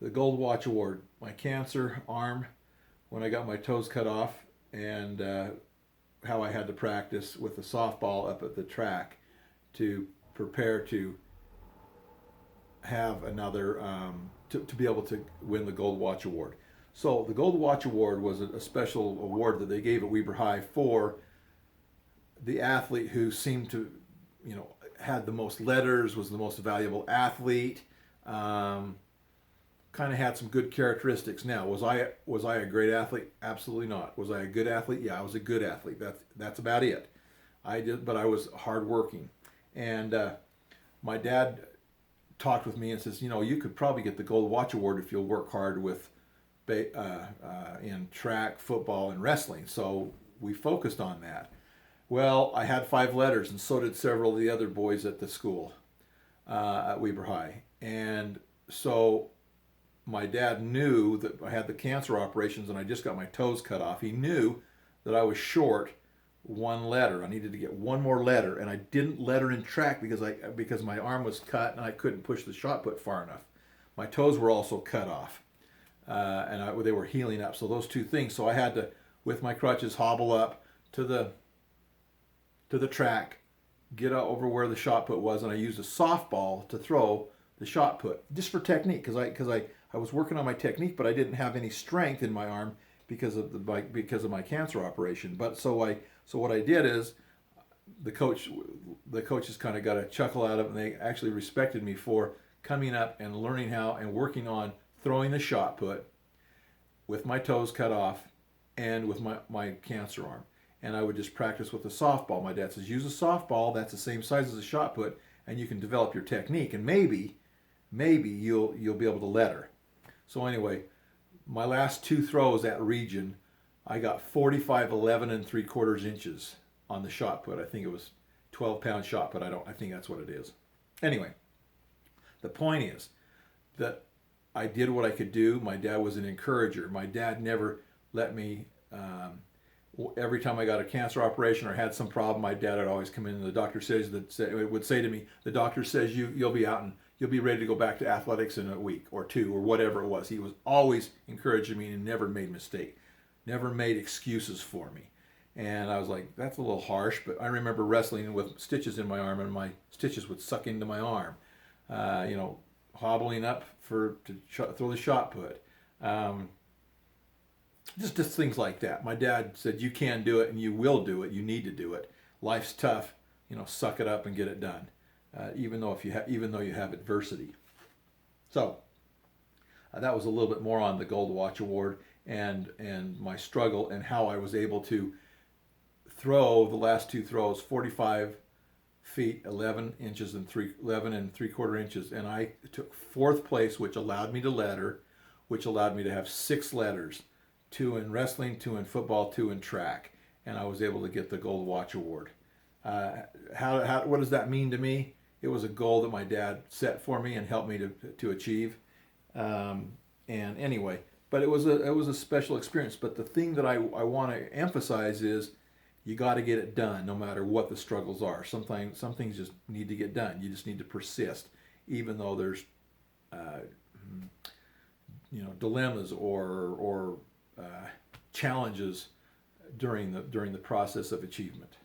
the Gold Watch Award, my cancer arm, when I got my toes cut off, and how I had to practice with the softball up at the track to prepare to have another to be able to win the Gold Watch Award. So the Gold Watch Award was a special award that they gave at Weber High for the athlete who seemed to, had the most letters, was the most valuable athlete, kind of had some good characteristics. Now, was I a great athlete? Absolutely not. Was I a good athlete? Yeah, I was a good athlete. That's about it. But I was hardworking, and my dad talked with me and says, you could probably get the Gold Watch Award if you'll work hard with in track, football, and wrestling. So we focused on that. Well, I had 5 letters, and so did several of the other boys at the school at Weber High. And so my dad knew that I had the cancer operations and I just got my toes cut off. He knew that I was short 1 letter. I needed to get 1 more letter, and I didn't letter in track because my arm was cut and I couldn't push the shot put far enough. My toes were also cut off, and they were healing up. So those 2 things. So I had to, with my crutches, hobble up to the track, get over where the shot put was, and I used a softball to throw the shot put just for technique, because I was working on my technique, but I didn't have any strength in my arm because of my cancer operation. But so what I did is the coaches kind of got a chuckle out of it, and they actually respected me for coming up and learning how and working on throwing the shot put with my toes cut off and with my cancer arm. And I would just practice with a softball. My dad says, use a softball, that's the same size as a shot put, and you can develop your technique, and maybe you'll be able to letter. So anyway, my last 2 throws at region, I got 45, 11 and 3/4 inches on the shot put. I think it was 12-pound shot put. I think that's what it is. Anyway, the point is that I did what I could do. My dad was an encourager. My dad never let me. Every time I got a cancer operation or had some problem, my dad would always come in, and the doctor would say to me, the doctor says you'll be out and you'll be ready to go back to athletics in a week or 2 or whatever it was. He was always encouraging me and never made mistake, never made excuses for me. And I was like, that's a little harsh, but I remember wrestling with stitches in my arm, and my stitches would suck into my arm. Hobbling up to throw the shot put. Just things like that. My dad said, you can do it and you will do it. You need to do it. Life's tough. Suck it up and get it done. Even though you have adversity. So that was a little bit more on the Gold Watch Award and my struggle and how I was able to throw the last 2 throws 45 feet 11 inches and 11 3/4 inches, and I took 4th place, which allowed me to letter, which allowed me to have 6 letters. 2 in wrestling, 2 in football, 2 in track, and I was able to get the Gold Watch Award. What does that mean to me? It was a goal that my dad set for me and helped me to achieve. And anyway, but it was a special experience. But the thing that I want to emphasize is you got to get it done, no matter what the struggles are. Some things just need to get done. You just need to persist, even though there's dilemmas or challenges during the process of achievement.